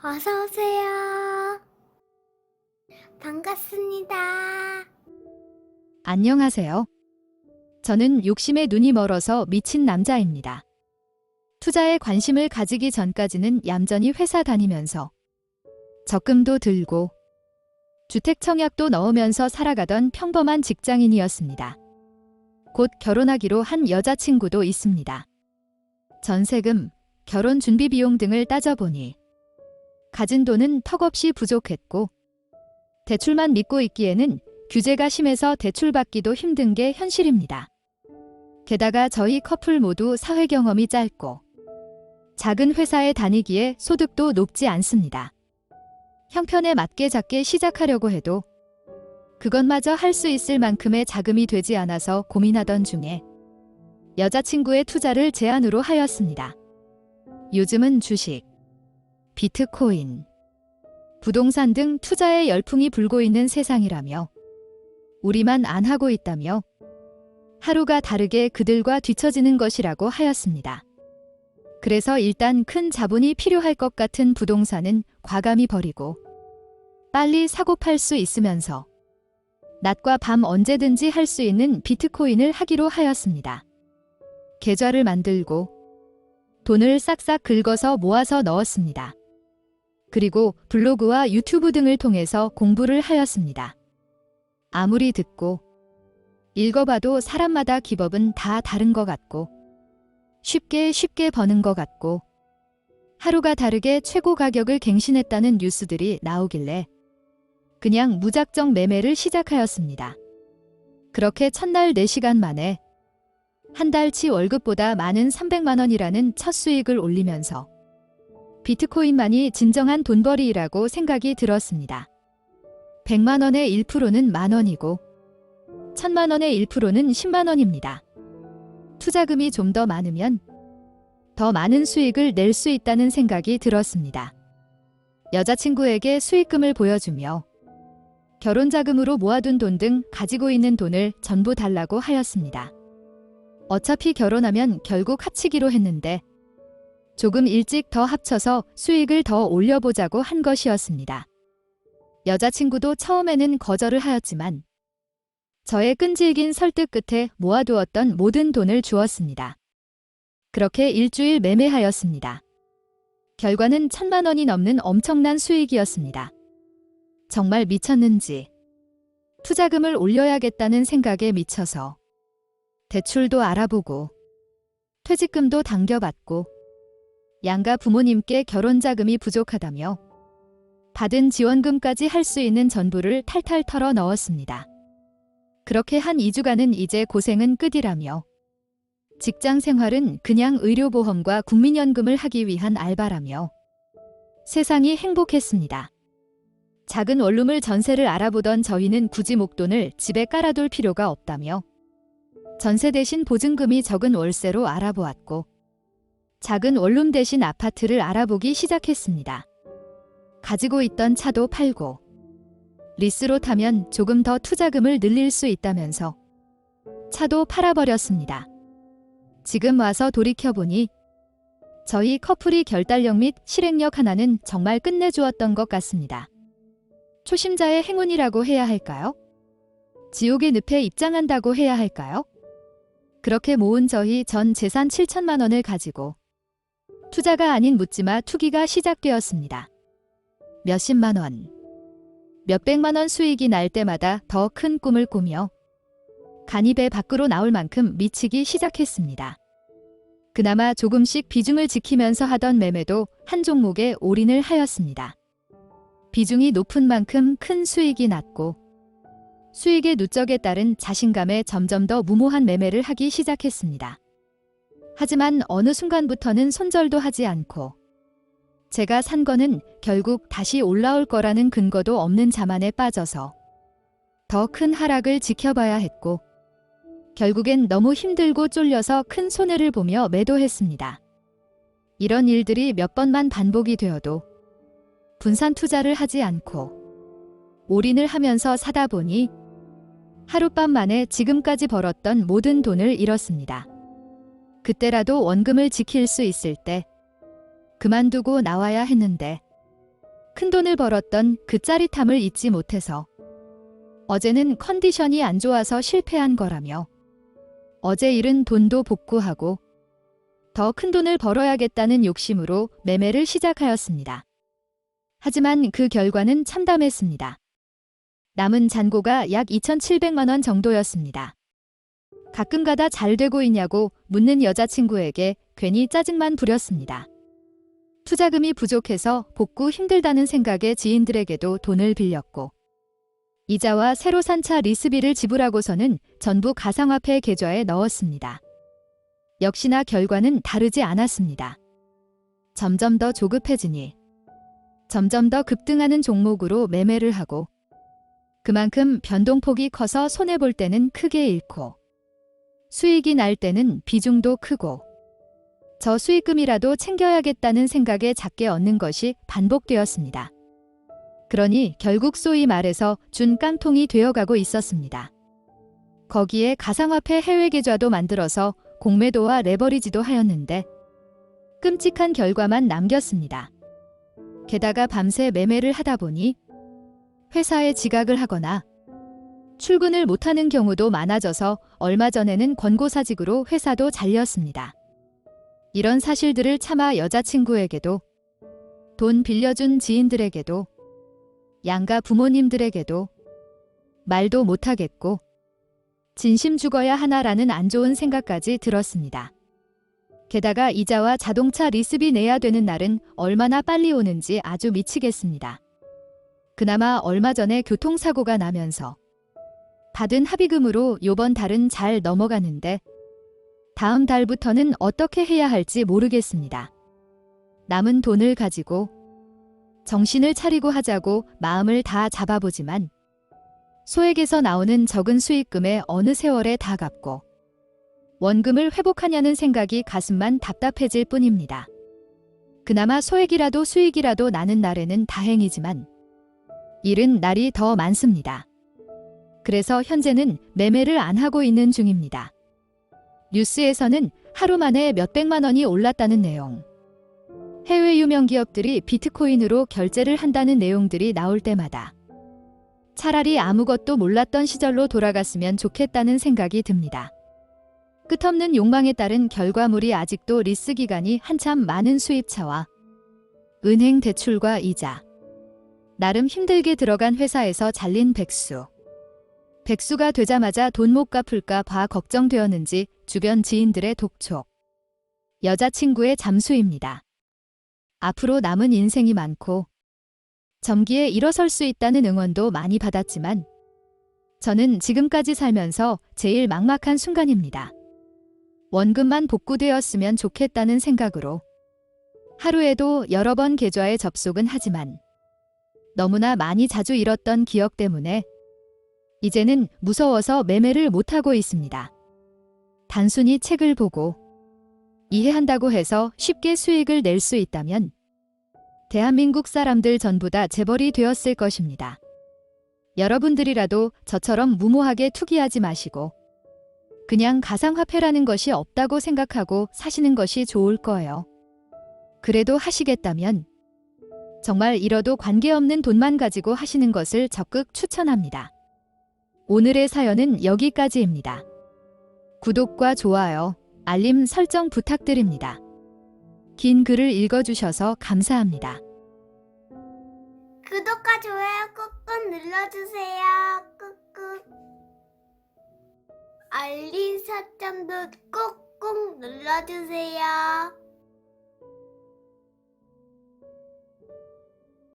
어서 오세요. 반갑습니다. 안녕하세요. 저는 욕심에 눈이 멀어서 미친 남자입니다. 투자에 관심을 가지기 전까지는 얌전히 회사 다니면서 적금도 들고 주택 청약도 넣으면서 살아가던 평범한 직장인이었습니다. 곧 결혼하기로 한 여자친구도 있습니다. 전세금, 결혼 준비 비용 등을 따져보니 가진 돈은 턱없이 부족했고 대출만 믿고 있기에는 규제가 심해서 대출받기도 힘든 게 현실입니다. 게다가 저희 커플 모두 사회 경험이 짧고 작은 회사에 다니기에 소득도 높지 않습니다. 형편에 맞게 작게 시작하려고 해도 그것마저 할 수 있을 만큼의 자금이 되지 않아서 고민하던 중에 여자친구의 투자를 제안으로 하였습니다. 요즘은 주식, 비트코인, 부동산 등 투자에 열풍이 불고 있는 세상이라며 우리만 안 하고 있다며 하루가 다르게 그들과 뒤처지는 것이라고 하였습니다. 그래서 일단 큰 자본이 필요할 것 같은 부동산은 과감히 버리고 빨리 사고 팔 수 있으면서 낮과 밤 언제든지 할 수 있는 비트코인을 하기로 하였습니다. 계좌를 만들고 돈을 싹싹 긁어서 모아서 넣었습니다. 그리고 블로그와 유튜브 등을 통해서 공부를 하였습니다. 아무리 듣고 읽어봐도 사람마다 기법은 다 다른 것 같고 쉽게 버는 것 같고 하루가 다르게 최고 가격을 갱신했다는 뉴스들이 나오길래 그냥 무작정 매매를 시작하였습니다. 그렇게 첫날 4시간 만에 한 달치 월급보다 많은 300만 원이라는 첫 수익을 올리면서 비트코인만이 진정한 돈벌이라고 생각이 들었습니다. 100만 원의 1%는 만원이고 1000만 원의 1%는 10만 원입니다. 투자금이 좀 더 많으면 더 많은 수익을 낼 수 있다는 생각이 들었습니다. 여자친구에게 수익금을 보여주며 결혼자금으로 모아둔 돈 등 가지고 있는 돈을 전부 달라고 하였습니다. 어차피 결혼하면 결국 합치기로 했는데 조금 일찍 더 합쳐서 수익을 더 올려보자고 한 것이었습니다. 여자친구도 처음에는 거절을 하였지만 저의 끈질긴 설득 끝에 모아두었던 모든 돈을 주었습니다. 그렇게 일주일 매매하였습니다. 결과는 1000만 원이 넘는 엄청난 수익이었습니다. 정말 미쳤는지 투자금을 올려야겠다는 생각에 미쳐서 대출도 알아보고 퇴직금도 당겨받고 양가 부모님께 결혼자금이 부족하다며 받은 지원금까지 할 수 있는 전부를 탈탈 털어 넣었습니다. 그렇게 한 2주간은 이제 고생은 끝이라며 직장 생활은 그냥 의료보험과 국민연금을 하기 위한 알바라며 세상이 행복했습니다. 작은 원룸을 전세를 알아보던 저희는 굳이 목돈을 집에 깔아둘 필요가 없다며 전세 대신 보증금이 적은 월세로 알아보았고 작은 원룸 대신 아파트를 알아보기 시작했습니다. 가지고 있던 차도 팔고 리스로 타면 조금 더 투자금을 늘릴 수 있다면서 차도 팔아버렸습니다. 지금 와서 돌이켜보니 저희 커플이 결단력 및 실행력 하나는 정말 끝내주었던 것 같습니다. 초심자의 행운이라고 해야 할까요? 지옥의 늪에 입장한다고 해야 할까요? 그렇게 모은 저희 전 재산 7천만 원을 가지고 투자가 아닌 묻지마 투기가 시작되었습니다. 몇십만 원, 몇백만 원 수익이 날 때마다 더 큰 꿈을 꾸며 간이 배 밖으로 나올 만큼 미치기 시작했습니다. 그나마 조금씩 비중을 지키면서 하던 매매도 한 종목에 올인을 하였습니다. 비중이 높은 만큼 큰 수익이 났고 수익의 누적에 따른 자신감에 점점 더 무모한 매매를 하기 시작했습니다. 하지만 어느 순간부터는 손절도 하지 않고 제가 산 거는 결국 다시 올라올 거라는 근거도 없는 자만에 빠져서 더 큰 하락을 지켜봐야 했고 결국엔 너무 힘들고 쫄려서 큰 손해를 보며 매도했습니다. 이런 일들이 몇 번만 반복이 되어도 분산 투자를 하지 않고 올인을 하면서 사다 보니 하룻밤 만에 지금까지 벌었던 모든 돈을 잃었습니다. 그때라도 원금을 지킬 수 있을 때 그만두고 나와야 했는데 큰돈을 벌었던 그 짜릿함을 잊지 못해서 어제는 컨디션이 안 좋아서 실패한 거라며 어제 잃은 돈도 복구하고 더 큰 돈을 벌어야겠다는 욕심으로 매매를 시작하였습니다. 하지만 그 결과는 참담했습니다. 남은 잔고가 약 2,700만 원 정도였습니다. 가끔가다 잘 되고 있냐고 묻는 여자친구에게 괜히 짜증만 부렸습니다. 투자금이 부족해서 복구 힘들다는 생각에 지인들에게도 돈을 빌렸고 이자와 새로 산 차 리스비를 지불하고서는 전부 가상화폐 계좌에 넣었습니다. 역시나 결과는 다르지 않았습니다. 점점 더 조급해지니 점점 더 급등하는 종목으로 매매를 하고 그만큼 변동폭이 커서 손해볼 때는 크게 잃고 수익이 날 때는 비중도 크고 저 수익금이라도 챙겨야겠다는 생각에 작게 얻는 것이 반복되었습니다. 그러니 결국 소위 말해서 준 깡통이 되어가고 있었습니다. 거기에 가상화폐 해외 계좌도 만들어서 공매도와 레버리지도 하였는데 끔찍한 결과만 남겼습니다. 게다가 밤새 매매를 하다 보니 회사에 지각을 하거나 출근을 못하는 경우도 많아져서 얼마 전에는 권고사직으로 회사도 잘렸습니다. 이런 사실들을 차마 여자친구에게도 돈 빌려준 지인들에게도 양가 부모님들에게도 말도 못하겠고 진심 죽어야 하나라는 안 좋은 생각까지 들었습니다. 게다가 이자와 자동차 리스비 내야 되는 날은 얼마나 빨리 오는지 아주 미치겠습니다. 그나마 얼마 전에 교통사고가 나면서 받은 합의금으로 요번 달은 잘 넘어가는데 다음 달부터는 어떻게 해야 할지 모르겠습니다. 남은 돈을 가지고 정신을 차리고 하자고 마음을 다 잡아보지만 소액에서 나오는 적은 수익금에 어느 세월에 다 갚고 원금을 회복하냐는 생각이 가슴만 답답해질 뿐입니다. 그나마 소액이라도 수익이라도 나는 날에는 다행이지만 잃은 날이 더 많습니다. 그래서 현재는 매매를 안 하고 있는 중입니다. 뉴스에서는 하루 만에 몇백만 원이 올랐다는 내용, 해외 유명 기업들이 비트코인으로 결제를 한다는 내용들이 나올 때마다 차라리 아무것도 몰랐던 시절로 돌아갔으면 좋겠다는 생각이 듭니다. 끝없는 욕망에 따른 결과물이 아직도 리스 기간이 한참 많은 수입차와 은행 대출과 이자, 나름 힘들게 들어간 회사에서 잘린 백수. 백수가 되자마자 돈 못 갚을까 봐 걱정되었는지 주변 지인들의 독촉. 여자친구의 잠수입니다. 앞으로 남은 인생이 많고 점기에 일어설 수 있다는 응원도 많이 받았지만 저는 지금까지 살면서 제일 막막한 순간입니다. 원금만 복구되었으면 좋겠다는 생각으로 하루에도 여러 번 계좌에 접속은 하지만 너무나 많이 자주 잃었던 기억 때문에 이제는 무서워서 매매를 못하고 있습니다. 단순히 책을 보고 이해한다고 해서 쉽게 수익을 낼 수 있다면 대한민국 사람들 전부 다 재벌이 되었을 것입니다. 여러분들이라도 저처럼 무모하게 투기하지 마시고 그냥 가상화폐라는 것이 없다고 생각하고 사시는 것이 좋을 거예요. 그래도 하시겠다면 정말 잃어도 관계없는 돈만 가지고 하시는 것을 적극 추천합니다. 오늘의 사연은 여기까지입니다. 구독과 좋아요, 알림 설정 부탁드립니다. 긴 글을 읽어주셔서 감사합니다. 구독과 좋아요 꾹꾹 눌러주세요. 꾹꾹. 알림 설정도 꾹꾹 눌러주세요.